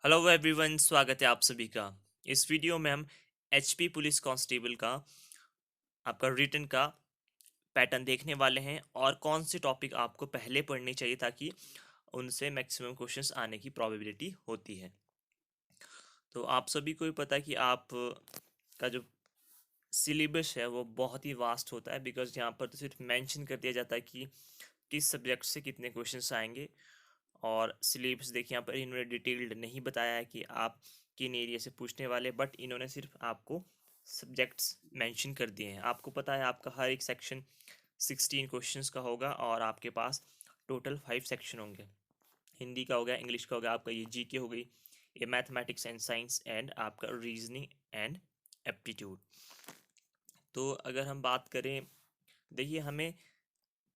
Hello everyone, स्वागत है आप सभी का। इस वीडियो में हम एचपी पुलिस कांस्टेबल का आपका रिटन का पैटर्न देखने वाले हैं और कौन से टॉपिक आपको पहले पढ़ने चाहिए ताकि उनसे मैक्सिमम क्वेश्चंस आने की प्रोबेबिलिटी होती है। तो आप सभी को ही पता है कि आप का जो सिलेबस है वो बहुत ही वास्ट होता है, बिकॉज यहाँ पर तो सिर्फ मेंशन कर दिया जाता है कि किस सब्जेक्ट से कितने क्वेश्चंस आएंगे। और सिलेबस देखिए, यहाँ पर इन्होंने डिटेल्ड नहीं बताया है कि आप किन एरिया से पूछने वाले, बट इन्होंने सिर्फ आपको सब्जेक्ट्स मेंशन कर दिए हैं। आपको पता है आपका हर एक सेक्शन 16 क्वेश्चंस का होगा और आपके पास टोटल 5 सेक्शन होंगे। हिंदी का हो गया, इंग्लिश का हो गया, आपका ये जीके हो गई, ये मैथमेटिक्स एंड साइंस एंड आपका रीजनिंग एंड एप्टीट्यूड। तो अगर हम बात करें, देखिए हमें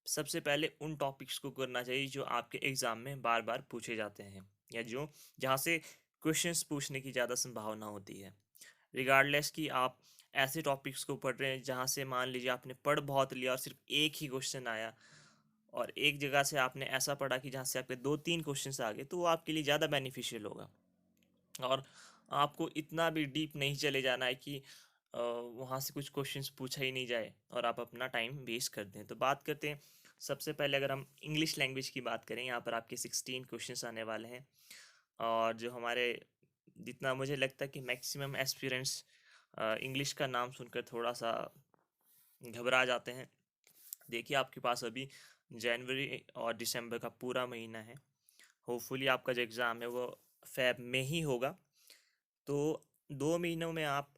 सबसे पहले उन टॉपिक्स को करना चाहिए जो आपके एग्जाम में बार बार पूछे जाते हैं या जो जहाँ से क्वेश्चंस पूछने की ज़्यादा संभावना होती है। रिगार्डलेस कि आप ऐसे टॉपिक्स को पढ़ रहे हैं जहाँ से मान लीजिए आपने पढ़ बहुत लिया और सिर्फ एक ही क्वेश्चन आया, और एक जगह से आपने ऐसा पढ़ा कि जहाँ से आपके 2-3 क्वेश्चन आ गए, तो वो आपके लिए ज़्यादा बेनिफिशियल होगा। और आपको इतना भी डीप नहीं चले जाना है कि वहाँ से कुछ क्वेश्चंस पूछा ही नहीं जाए और आप अपना टाइम वेस्ट कर दें। तो बात करते हैं, सबसे पहले अगर हम इंग्लिश लैंग्वेज की बात करें, यहाँ पर आपके 16 क्वेश्चंस आने वाले हैं। और जो हमारे, जितना मुझे लगता है कि मैक्सिमम एस्पिरेंट्स इंग्लिश का नाम सुनकर थोड़ा सा घबरा जाते हैं। देखिए आपके पास अभी जनवरी और दिसंबर का पूरा महीना है। होपफुली आपका जो एग्ज़ाम है वो फेब में ही होगा। तो 2 महीनों में आप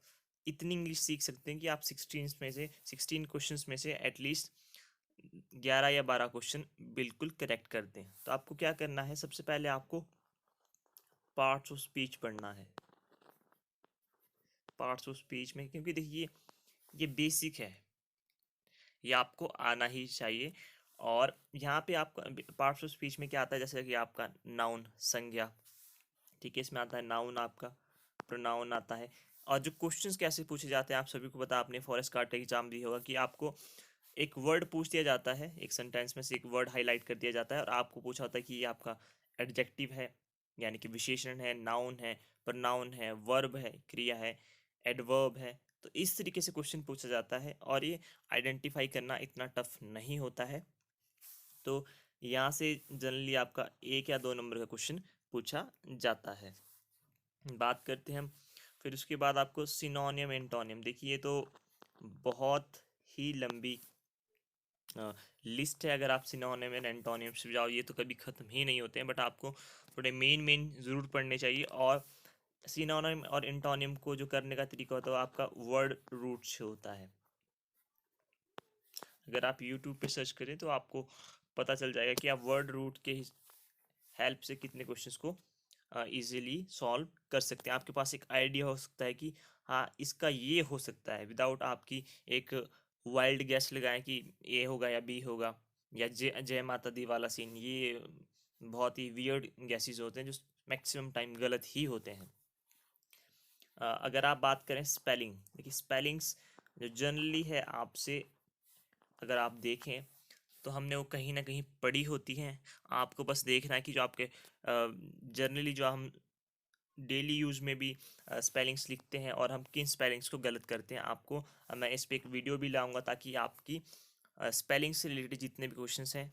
इतनी इंग्लिश सीख सकते हैं कि आप 16 क्वेश्चंस में से एटलीस्ट 11 या 12 क्वेश्चन बिल्कुल करेक्ट कर दें। तो आपको क्या करना है, सबसे पहले आपको पार्ट्स ऑफ स्पीच पढ़ना है। पार्ट्स ऑफ स्पीच में, क्योंकि देखिए ये बेसिक है, ये आपको आना ही चाहिए। और यहाँ पे आपका पार्ट्स ऑफ स्पीच में क्या आता है, जैसे कि आपका नाउन, संज्ञा, ठीक है, इसमें आता है नाउन, आपका प्रोनाउन आता है। और जो क्वेश्चंस कैसे पूछे जाते हैं आप सभी को पता, आपने फॉरेस्ट गार्ड एग्जाम दी होगा कि आपको एक वर्ड पूछ दिया जाता है, एक सेंटेंस में से एक वर्ड हाईलाइट कर दिया जाता है और आपको पूछा होता है कि ये आपका एडजेक्टिव है, यानी कि विशेषण है, नाउन है, प्रोनाउन है, वर्ब है, क्रिया है, एडवर्ब है। तो इस तरीके से क्वेश्चन पूछा जाता है और ये आइडेंटिफाई करना इतना टफ नहीं होता है। तो यहाँ से जनरली आपका 1 या 2 नंबर का क्वेश्चन पूछा जाता है। बात करते हैं हम, फिर उसके बाद आपको सिनोनियम एंटोनियम, देखिए ये तो बहुत ही लंबी लिस्ट है। अगर आप सिनोनियम एंड एंटोनियम से जाओ, ये तो कभी ख़त्म ही नहीं होते हैं, बट आपको थोड़े मेन मेन ज़रूर पढ़ने चाहिए। और सिनोनियम और एंटोनियम को जो करने का तरीका होता है वो आपका वर्ड रूट से होता है। अगर आप यूट्यूब पे सर्च करें तो आपको पता चल जाएगा कि आप वर्ड रूट के हेल्प से कितने क्वेश्चंस को इजीली सॉल्व कर सकते हैं। आपके पास एक आइडिया हो सकता है कि हाँ इसका ये हो सकता है, विदाउट आपकी एक वाइल्ड गैस लगाएं कि ए होगा या बी होगा, या जय जय माता दी वाला सीन, ये बहुत ही वियर्ड गैसेस होते हैं जो मैक्सिमम टाइम गलत ही होते हैं। अगर आप बात करें स्पेलिंग, देखिए स्पेलिंग्स जो जनरली है आपसे, अगर आप देखें तो हमने वो कहीं ना कहीं पढ़ी होती हैं। आपको बस देखना है कि जो आपके जनरली जो हम डेली यूज़ में भी स्पेलिंग्स लिखते हैं और हम किन स्पेलिंग्स को गलत करते हैं, आपको मैं इस पे एक वीडियो भी लाऊंगा ताकि आपकी स्पेलिंग से रिलेटेड जितने भी क्वेश्चंस हैं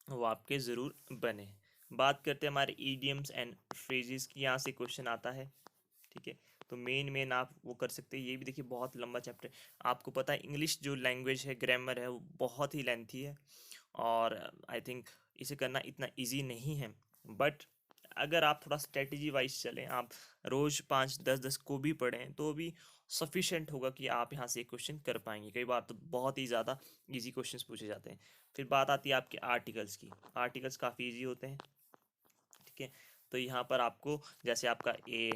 वो आपके ज़रूर बने। बात करते हैं हमारे ईडियम्स एंड फ्रेजेस की, यहाँ से क्वेश्चन आता है, ठीक है। तो मेन मेन आप वो कर सकते हैं। ये भी देखिए बहुत लंबा चैप्टर, आपको पता है इंग्लिश जो लैंग्वेज है, ग्रामर है, वो बहुत ही लेंथी है और आई थिंक इसे करना इतना इजी नहीं है। बट अगर आप थोड़ा स्ट्रेटजी वाइज चलें, आप रोज़ 5-10-10 को भी पढ़ें तो भी सफिशेंट होगा कि आप यहाँ से एक क्वेश्चन कर पाएंगे। कई बार तो बहुत ही ज़्यादा इजी क्वेश्चंस पूछे जाते हैं। फिर बात आती है आपके आर्टिकल्स की, आर्टिकल्स काफ़ी इजी होते हैं, ठीक है। तो यहाँ पर आपको जैसे आपका ए,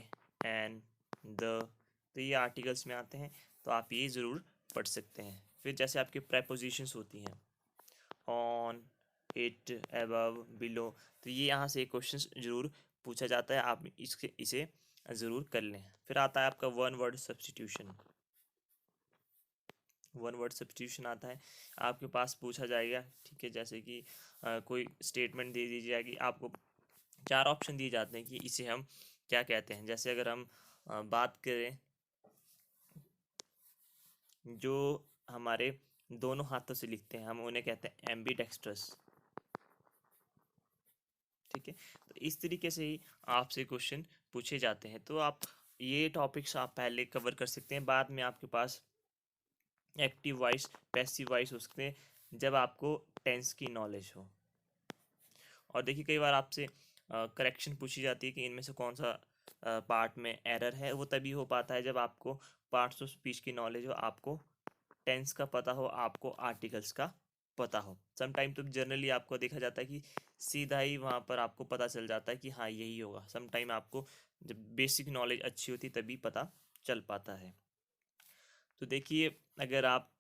एन, द, तो ये आर्टिकल्स में आते हैं, तो आप ये ज़रूर पढ़ सकते हैं। फिर जैसे आपके प्रेपोजिशंस होती हैं, ऑन, इट, अबव, बिलो, तो ये यहाँ से एक क्वेश्चन ज़रूर पूछा जाता है, आप इसे ज़रूर कर लें। फिर आता है आपका one word substitution. One word substitution आता है, आपके पास पूछा जाएगा, ठीक है, जैसे कि कोई स्टेटमेंट दे दी जाएगी, आपको 4 ऑप्शन दिए जाते हैं कि इसे हम क्या कहते हैं। जैसे अगर हम बात करें जो हमारे दोनों हाथों से लिखते हैं, हम उन्हें कहते हैं एम्बीडेक्स्ट्रस। ठीक है, तो इस तरीके से ही आपसे क्वेश्चन पूछे जाते हैं। तो आप ये टॉपिक्स आप पहले कवर कर सकते हैं, बाद में आपके पास एक्टिव वॉइस पैसिव वॉइस हो सकते हैं जब आपको टेंस की नॉलेज हो। और देखिए कई बार आपसे करेक्शन पूछी जाती है कि इनमें से कौन सा पार्ट में एरर है। वो तभी हो पाता है जब आपको पार्ट्स ऑफ स्पीच की नॉलेज हो, आपको टेंस का पता हो, आपको आर्टिकल्स का पता हो। समटाइम तो जनरली आपको देखा जाता है कि सीधा ही वहाँ पर आपको पता चल जाता है कि हाँ यही होगा। समटाइम आपको जब बेसिक नॉलेज अच्छी होती तभी पता चल पाता है। तो देखिए अगर आप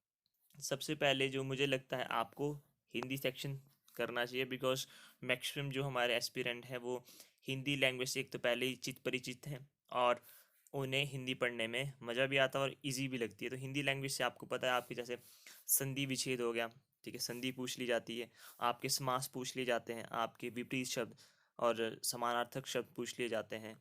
सबसे पहले जो मुझे लगता है आपको हिंदी सेक्शन करना चाहिए, बिकॉज मैक्सिमम जो हमारे एस्पिरेंट हैं वो हिंदी लैंग्वेज से एक तो पहले ही चित परिचित हैं और उन्हें हिंदी पढ़ने में मज़ा भी आता है और इजी भी लगती है। तो हिंदी लैंग्वेज से आपको पता है आपके जैसे संधि विच्छेद हो गया, ठीक है, संधि पूछ ली जाती है, आपके समास पूछ लिए जाते हैं, आपके विपरीत शब्द और समानार्थक शब्द पूछ लिए जाते हैं,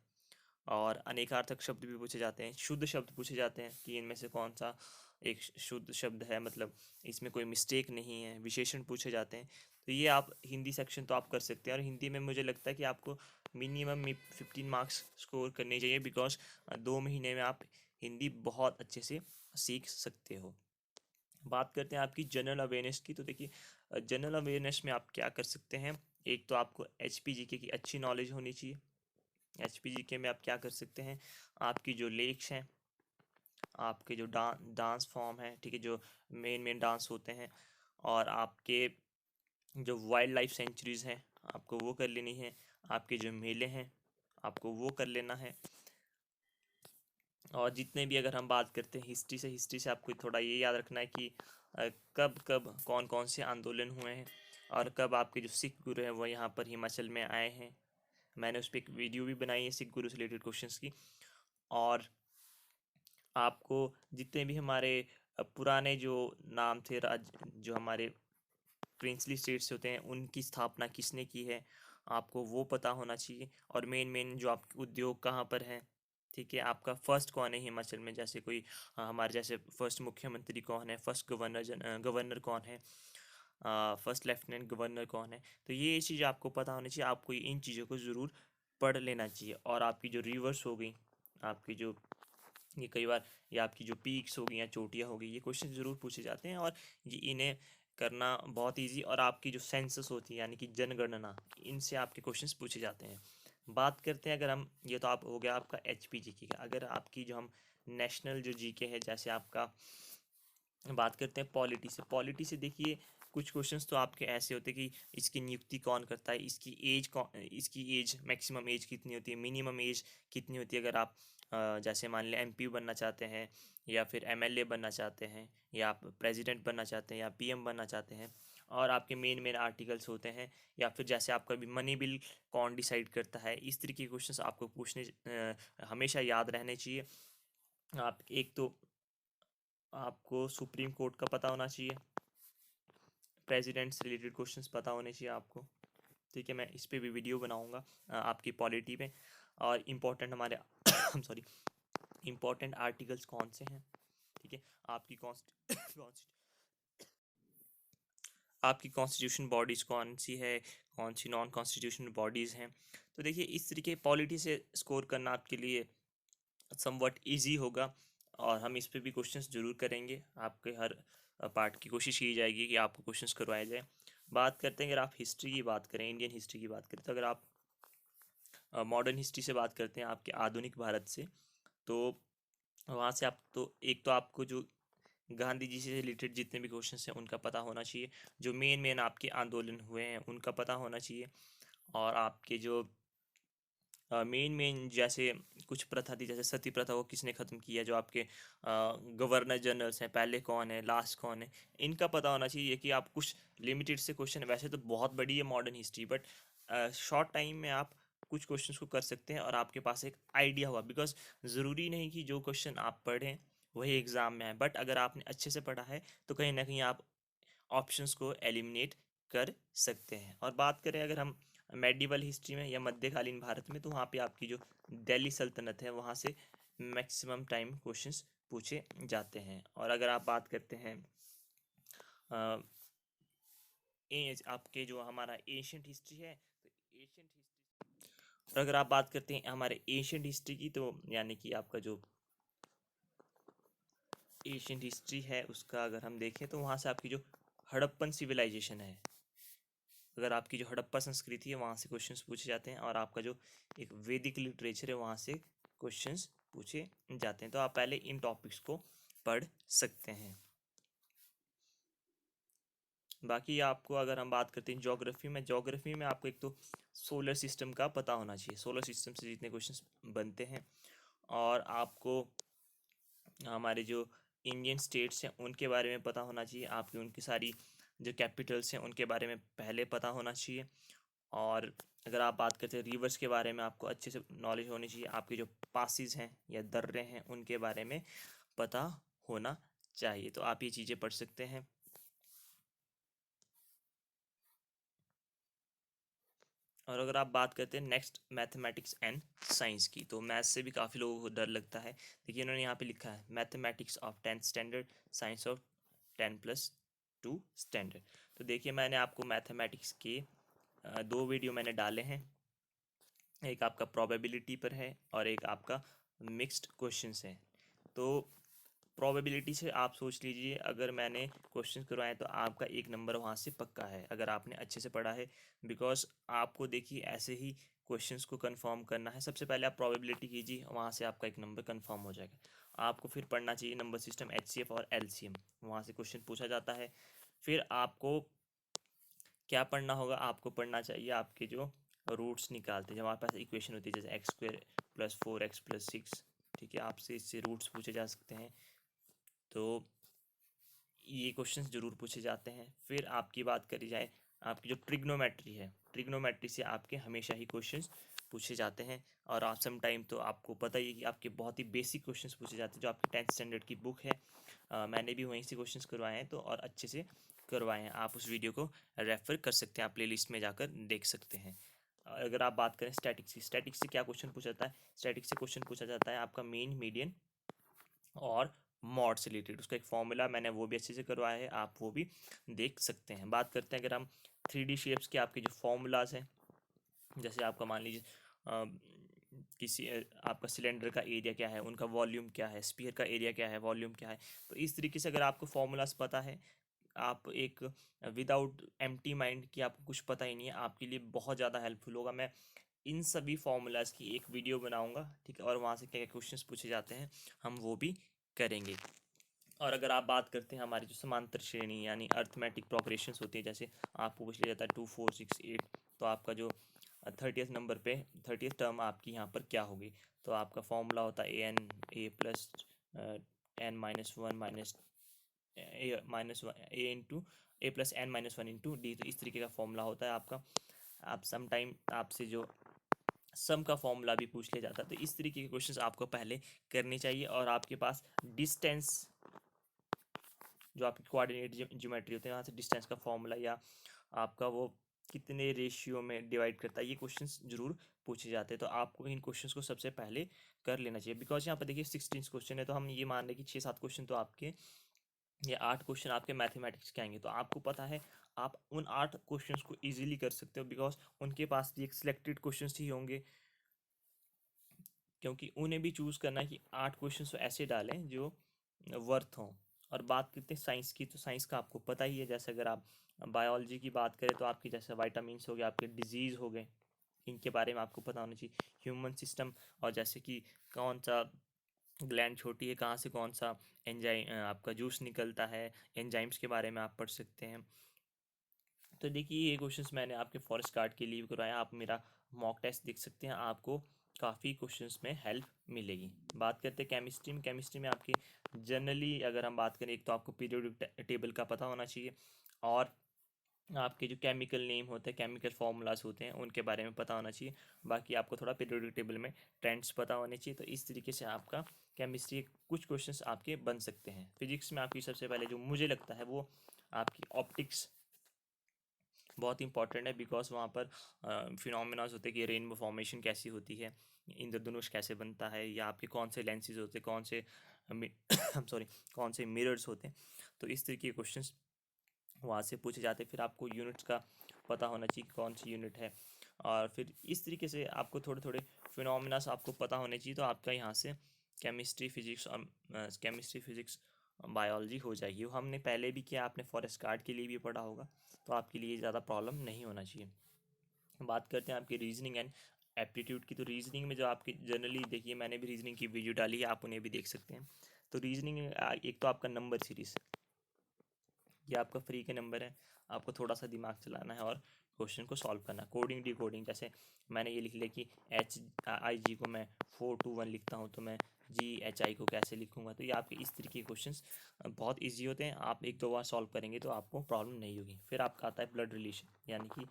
और अनेकार्थक शब्द भी पूछे जाते हैं, शुद्ध शब्द पूछे जाते हैं कि इनमें से कौन सा एक शुद्ध शब्द है, मतलब इसमें कोई मिस्टेक नहीं है, विशेषण पूछे जाते हैं। तो ये आप हिंदी सेक्शन तो आप कर सकते हैं। और हिंदी में मुझे लगता है कि आपको मिनिमम 15 मार्क्स स्कोर करने चाहिए, बिकॉज 2 महीने में आप हिंदी बहुत अच्छे से सीख सकते हो। बात करते हैं आपकी जनरल अवेयरनेस की। तो देखिए जनरल अवेयरनेस में आप क्या कर सकते हैं। एक तो आपको एच पी जी के की अच्छी नॉलेज होनी चाहिए। एच पी जी के में आप क्या कर सकते हैं, आपकी जो लेक्स हैं, आपके जो डांस फॉर्म है, ठीक है, जो मेन डांस होते हैं, और आपके जो वाइल्ड लाइफ सेंचुरीज़ हैं आपको वो कर लेनी है, आपके जो मेले हैं आपको वो कर लेना है। और जितने भी अगर हम बात करते हैं हिस्ट्री से आपको थोड़ा ये याद रखना है कि कब कब कौन कौन से आंदोलन हुए हैं और कब आपके जो सिख गुरु हैं वो यहाँ पर हिमाचल में आए हैं। मैंने उस पर एक वीडियो भी बनाई है सिख गुरु से रिलेटेड क्वेश्चंस की। और आपको जितने भी हमारे पुराने जो नाम थे जो हमारे प्रिंसली स्टेट्स होते हैं उनकी स्थापना किसने की है आपको वो पता होना चाहिए। और मेन जो आपके उद्योग कहाँ पर हैं, ठीक है, आपका फर्स्ट कौन है हिमाचल में, जैसे कोई हमारे जैसे फर्स्ट मुख्यमंत्री कौन है, फर्स्ट गवर्नर कौन है, फर्स्ट लेफ्टिनेंट गवर्नर कौन है। तो ये चीज़ आपको पता होनी चाहिए, आपको इन चीज़ों को ज़रूर पढ़ लेना चाहिए। और आपकी जो रिवर्स हो गई, आपकी जो ये कई बार ये आपकी जो पीक्स हो गई या चोटियाँ हो गई, ये क्वेश्चन ज़रूर पूछे जाते हैं और ये इन्हें करना बहुत इजी। और आपकी जो सेंसस होती है यानी कि जनगणना, इनसे आपके क्वेश्चंस पूछे जाते हैं। बात करते हैं अगर हम, ये तो आप हो गया आपका एच पी जी की का। अगर आपकी जो हम नेशनल जो जी के है, जैसे आपका बात करते हैं पॉलिटी से देखिए कुछ क्वेश्चंस तो आपके ऐसे होते हैं कि इसकी नियुक्ति कौन करता है, इसकी एज मैक्सिमम एज कितनी होती है, मिनिमम एज कितनी होती है। अगर आप जैसे मान लें एमपी बनना चाहते हैं या फिर एमएलए बनना चाहते हैं या आप प्रेसिडेंट बनना चाहते हैं या पीएम बनना चाहते हैं, और आपके मेन आर्टिकल्स होते हैं, या फिर जैसे आपका भी मनी बिल कौन डिसाइड करता है, इस तरीके के क्वेश्चंस आपको पूछने हमेशा याद रहने चाहिए। आप एक तो आपको सुप्रीम कोर्ट का पता होना चाहिए, प्रेसिडेंट से रिलेटेड क्वेश्चंस पता होने चाहिए आपको, ठीक है। मैं इस पे भी वीडियो बनाऊंगा आपकी पॉलिटी में। और इम्पोर्टेंट हमारे सॉरी इम्पोर्टेंट आर्टिकल्स कौन से हैं, ठीक है, आपकी आपकी कॉन्स्टिट्यूशन बॉडीज़ कौन सी है, कौन सी नॉन कॉन्स्टिट्यूशनल बॉडीज़ हैं। तो देखिए इस तरीके पॉलिटी से स्कोर करना आपके लिए समवट इजी होगा। और हम इस पे भी क्वेश्चंस जरूर करेंगे, आपके हर पार्ट की कोशिश की जाएगी कि आपको क्वेश्चंस करवाया जाए। बात करते हैं अगर आप हिस्ट्री की बात करें, इंडियन हिस्ट्री की बात करें, तो अगर आप मॉडर्न हिस्ट्री से बात करते हैं आपके आधुनिक भारत से, तो वहाँ से आप तो एक तो आपको जो गांधी जी से रिलेटेड जितने भी क्वेश्चंस हैं उनका पता होना चाहिए, जो मेन आपके आंदोलन हुए हैं उनका पता होना चाहिए, और आपके जो मेन जैसे कुछ प्रथा थी, जैसे सती प्रथा को किसने ख़त्म किया, जो आपके गवर्नर जनरल्स हैं, पहले कौन है लास्ट कौन है, इनका पता होना चाहिए। कि आप कुछ लिमिटेड से क्वेश्चन, वैसे तो बहुत बड़ी है modern history, but short time में आप कुछ क्वेश्चंस को कर सकते हैं और आपके पास एक आइडिया हुआ। बिकॉज ज़रूरी नहीं कि जो क्वेश्चन आप पढ़ें वही एग्ज़ाम में है, बट अगर आपने अच्छे से पढ़ा है तो कहीं ना कहीं आप ऑप्शंस को एलिमिनेट कर सकते हैं। और बात करें अगर हम मेडिवल हिस्ट्री में या मध्यकालीन भारत में, तो वहाँ पे आपकी जो दिल्ली सल्तनत है वहाँ से मैक्सिमम टाइम क्वेश्चंस पूछे जाते हैं। और अगर आप बात करते हैं आपके जो हमारा एशियंट हिस्ट्री है, तो एशियंट हिस्ट्री, और अगर आप बात करते हैं हमारे एशियंट हिस्ट्री की, तो यानी कि आपका जो एशियंट हिस्ट्री है उसका अगर हम देखें तो वहाँ से आपकी जो हड़प्पन सिविलाइजेशन है, अगर आपकी जो हड़प्पा संस्कृति है वहाँ से क्वेश्चंस पूछे जाते हैं, और आपका जो एक वैदिक लिटरेचर है वहाँ से क्वेश्चंस पूछे जाते हैं। तो आप पहले इन टॉपिक्स को पढ़ सकते हैं। बाकी आपको अगर हम बात करते हैं ज्योग्राफी में आपको एक तो सोलर सिस्टम का पता होना चाहिए, सोलर सिस्टम से जितने क्वेश्चंस बनते हैं, और आपको हमारे जो इंडियन स्टेट्स हैं उनके बारे में पता होना चाहिए, आपकी उनकी सारी जो कैपिटल्स हैं उनके बारे में पहले पता होना चाहिए। और अगर आप बात करते हैं रिवर्स के बारे में, आपको अच्छे से नॉलेज होनी चाहिए, आपके जो पासिस हैं या दर्रे हैं उनके बारे में पता होना चाहिए। तो आप ये चीज़ें पढ़ सकते हैं। और अगर आप बात करते हैं नेक्स्ट मैथमेटिक्स एंड साइंस की, तो मैथ्स से भी काफ़ी लोगों को डर लगता है। देखिए इन्होंने यहाँ पे लिखा है mathematics of 10th standard, science of 10+2 standard. तो देखिए मैंने आपको मैथमेटिक्स के दो वीडियो मैंने डाले हैं, एक आपका प्रोबेबिलिटी पर है और एक आपका मिक्स्ड क्वेश्चंस है। तो प्रोबेबिलिटी से आप सोच लीजिए अगर मैंने क्वेश्चन करवाए तो आपका एक नंबर वहाँ से पक्का है अगर आपने अच्छे से पढ़ा है, बिकॉज आपको देखिए ऐसे ही क्वेश्चंस को कंफर्म करना है। सबसे पहले आप प्रोबेबिलिटी कीजिए, वहाँ से आपका एक नंबर कंफर्म हो जाएगा। आपको फिर पढ़ना चाहिए नंबर सिस्टम, HCF और LCM, वहाँ से क्वेश्चन पूछा जाता है। फिर आपको क्या पढ़ना होगा, आपको पढ़ना चाहिए आपके जो रूट्स निकालते हैं, जब हमारे पास इक्वेशन होती है जैसे x² + 4x + 6, ठीक है, आपसे इससे रूट्स पूछे जा सकते हैं, तो ये क्वेश्चंस जरूर पूछे जाते हैं। फिर आपकी बात करी जाए आपकी जो ट्रिग्नोमेट्री है, ट्रिग्नोमेट्री से आपके हमेशा ही क्वेश्चंस पूछे जाते हैं। और आप सम टाइम तो आपको पता ही है कि आपके बहुत ही बेसिक क्वेश्चंस पूछे जाते हैं, जो आपकी 10th स्टैंडर्ड की बुक है, मैंने भी वहीं से क्वेश्चंस करवाए हैं, तो और अच्छे से करवाए हैं। आप उस वीडियो को रेफर कर सकते हैं, आप प्लेलिस्ट में जाकर देख सकते हैं। अगर आप बात करें स्टैटिक्स से क्या क्वेश्चन पूछा जाता है, स्टैटिक्स से क्वेश्चन पूछा जाता है आपका मीन, मीडियन और मॉड से रिलेटेड, उसका एक फॉर्मूला मैंने वो भी अच्छे से करवाया है, आप वो भी देख सकते हैं। बात करते हैं अगर हम 3D शेप्स के आपके जो फॉर्मूलाज हैं, जैसे आपका मान लीजिए किसी आपका सिलेंडर का एरिया क्या है, उनका वॉल्यूम क्या है, स्फीयर का एरिया क्या है, वॉल्यूम क्या है, तो इस तरीके से अगर आपको फॉर्मूलाज पता है, आप एक विदाउट एम्प्टी माइंड कि आपको कुछ पता ही नहीं है, आपके लिए बहुत ज़्यादा हेल्पफुल होगा। मैं इन सभी फॉर्मूलाज की एक वीडियो बनाऊंगा, ठीक है, और वहाँ से क्या क्या क्वेश्चंस पूछे जाते हैं हम वो भी करेंगे। और अगर आप बात करते हैं हमारी जो समांतर श्रेणी यानी अर्थमेटिक प्रोग्रेशंस होती है, जैसे आपको पूछ लिया जाता है 2 4 6 8, तो आपका जो 30th नंबर पे 30th टर्म आपकी यहाँ पर क्या होगी, तो आपका फॉर्मूला होता है an+n-1 माइनस a+n-1 डी, तो इस तरीके का फॉर्मूला होता है आपका। आप सम टाइम आपसे जो सम का फॉर्मूला भी पूछ लिया जाता है, तो इस तरीके के क्वेश्चंस आपको पहले करने चाहिए। और आपके पास डिस्टेंस, जो आपकी कोऑर्डिनेट ज्योमेट्री होते हैं, वहाँ से डिस्टेंस का फॉर्मूला या आपका वो कितने रेशियो में डिवाइड करता है, ये क्वेश्चंस जरूर पूछे जाते हैं। तो आपको इन क्वेश्चंस को सबसे पहले कर लेना चाहिए, बिकॉज यहाँ पर देखिए 16 क्वेश्चन है, तो हम ये मान लें कि 6-7 क्वेश्चन तो आपके, ये 8 क्वेश्चन आपके मैथमेटिक्स के आएंगे, तो आपको पता है आप उन 8 क्वेश्चंस को इजीली कर सकते हो, बिकॉज उनके पास भी एक सिलेक्टेड क्वेश्चंस ही होंगे, क्योंकि उन्हें भी चूज़ करना है कि 8 क्वेश्चंस तो ऐसे डालें जो वर्थ हों। और बात करते हैं साइंस की, तो साइंस का आपको पता ही है, जैसे अगर आप बायोलॉजी की बात करें तो आपकी जैसे वाइटामिन्स हो गए, आपके डिजीज़ हो गए, इनके बारे में आपको पता होना चाहिए। ह्यूमन सिस्टम, और जैसे कि कौन सा ग्लैंड छोटी है, कहाँ से कौन सा एंजाइम आपका जूस निकलता है, एंजाइम्स के बारे में आप पढ़ सकते हैं। तो देखिए ये क्वेश्चंस मैंने आपके फॉरेस्ट गार्ड के लिए करवाया, आप मेरा मॉक टेस्ट देख सकते हैं, आपको काफ़ी क्वेश्चंस में हेल्प मिलेगी। बात करते हैं केमिस्ट्री में आपकी जनरली अगर हम बात करें, एक तो आपको पीरियोडिक टेबल का पता होना चाहिए, और आपके जो केमिकल नेम होते हैं, केमिकल फार्मूलाज होते हैं, उनके बारे में पता होना चाहिए। बाकी आपको थोड़ा पीरियोडिक टेबल में ट्रेंड्स पता होने चाहिए। तो इस तरीके से आपका केमिस्ट्री कुछ क्वेश्चंस आपके बन सकते हैं। फिजिक्स में आपकी सबसे पहले जो मुझे लगता है वो आपकी ऑप्टिक्स बहुत इंपॉर्टेंट है, बिकॉज वहाँ पर फिनोमिनाज होते हैं कि रेनबो फॉर्मेशन कैसी होती है, इंद्रधनुष कैसे बनता है, या आपके कौन से लेंसेज होते हैं, कौन से सॉरी कौन से मिरर्स होते हैं। तो इस तरीके के क्वेश्चंस वहाँ से पूछे जाते हैं। फिर आपको यूनिट्स का पता होना चाहिए कौन सी यूनिट है, और फिर इस तरीके से आपको थोड़े थोड़े फिनोमिनास आपको पता होने चाहिए। तो आपका यहाँ से केमिस्ट्री फिजिक्स और केमिस्ट्री फिजिक्स बायोलॉजी हो जाएगी। वो हमने पहले भी किया, आपने फॉरेस्ट गार्ड के लिए भी पढ़ा होगा, तो आपके लिए ज़्यादा प्रॉब्लम नहीं होना चाहिए। बात करते हैं आपकी रीजनिंग एंड एप्टीट्यूड की। तो रीजनिंग में जो आपकी जनरली देखिए, मैंने भी रीजनिंग की वीडियो डाली है, आप उन्हें भी देख सकते हैं। तो रीजनिंग एक तो आपका नंबर सीरीज, ये आपका फ्री के नंबर है, आपको थोड़ा सा दिमाग चलाना है और क्वेश्चन को सॉल्व करना। कोडिंग डी कोडिंग, जैसे मैंने ये लिख लिया कि HI G को मैं 4 2 1 लिखता हूँ, तो मैं GHI को कैसे लिखूँगा। तो ये आपके इस तरीके के क्वेश्चंस बहुत इजी होते हैं, आप एक दो बार सॉल्व करेंगे तो आपको प्रॉब्लम नहीं होगी। फिर आपका आता है ब्लड रिलेशन, यानी कि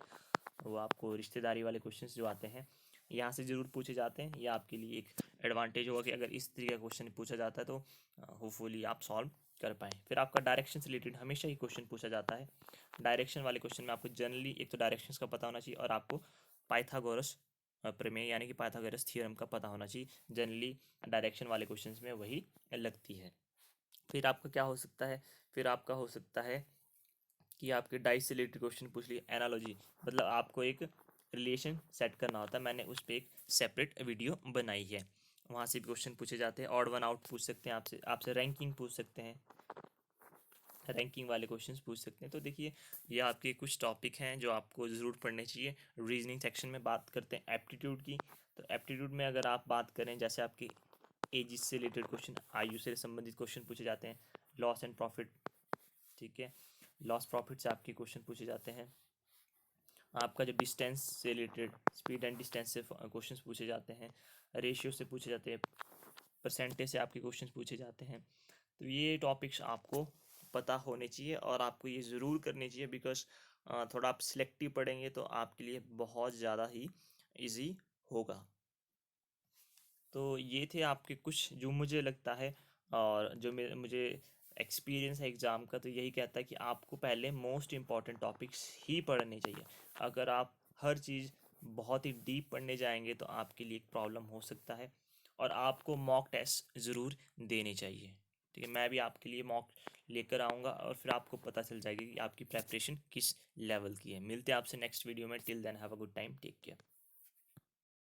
वो आपको रिश्तेदारी वाले क्वेश्चंस जो आते हैं यहाँ से ज़रूर पूछे जाते हैं। ये आपके लिए एक एडवांटेज होगा कि अगर इस तरीके का क्वेश्चन पूछा जाता है तो होपफुली आप सॉल्व कर पाएँ। फिर आपका डायरेक्शन से रिलेटेड हमेशा ही क्वेश्चन पूछा जाता है। डायरेक्शन वाले क्वेश्चन में आपको जनरली एक तो डायरेक्शंस का पता होना चाहिए, और आपको पाइथागोरस प्रमेय यानी कि पाइथागोरस थ्योरम का पता होना चाहिए। जनरली डायरेक्शन वाले क्वेश्चंस में वही लगती है। फिर आपका क्या हो सकता है, फिर आपका हो सकता है कि आपके डाइस से रिलेटेड क्वेश्चन पूछ लिए। एनालॉजी मतलब आपको एक रिलेशन सेट करना होता है, मैंने उस पर एक सेपरेट वीडियो बनाई है, वहाँ से भी क्वेश्चन पूछे जाते हैं। ऑड वन आउट पूछ सकते हैं आपसे, आपसे रैंकिंग पूछ सकते हैं, रैंकिंग वाले क्वेश्चंस पूछ सकते हैं। तो देखिए, ये आपके कुछ टॉपिक हैं जो आपको ज़रूर पढ़ने चाहिए। रीजनिंग सेक्शन में बात करते हैं एप्टीट्यूड की। तो एप्टीट्यूड में अगर आप बात करें, जैसे आपके एज से रिलेटेड क्वेश्चन, आयु से संबंधित क्वेश्चन पूछे जाते हैं। लॉस एंड प्रॉफिट, ठीक है, लॉस प्रॉफिट से आपके क्वेश्चन पूछे जाते हैं। आपका जो डिस्टेंस से रिलेटेड, स्पीड एंड डिस्टेंस से क्वेश्चंस पूछे जाते हैं। रेशियो से पूछे जाते हैं, परसेंटेज से आपके क्वेश्चंस पूछे जाते हैं। तो ये टॉपिक्स आपको पता होने चाहिए और आपको ये ज़रूर करने चाहिए, बिकॉज थोड़ा आप सिलेक्टिव पढ़ेंगे तो आपके लिए बहुत ज़्यादा ही इजी होगा। तो ये थे आपके कुछ जो मुझे लगता है, और जो मुझे एक्सपीरियंस है एग्ज़ाम का, तो यही कहता है कि आपको पहले मोस्ट इम्पॉर्टेंट टॉपिक्स ही पढ़ने चाहिए। अगर आप हर चीज़ बहुत ही डीप पढ़ने जाएंगे तो आपके लिए एक प्रॉब्लम हो सकता है, और आपको मॉक टेस्ट ज़रूर देने चाहिए। ठीक है, मैं भी आपके लिए मॉक लेकर आऊँगा और फिर आपको पता चल जाएगी कि आपकी प्रेपरेशन किस लेवल की है। मिलते हैं आपसे नेक्स्ट वीडियो में। Till then have a good time, take care.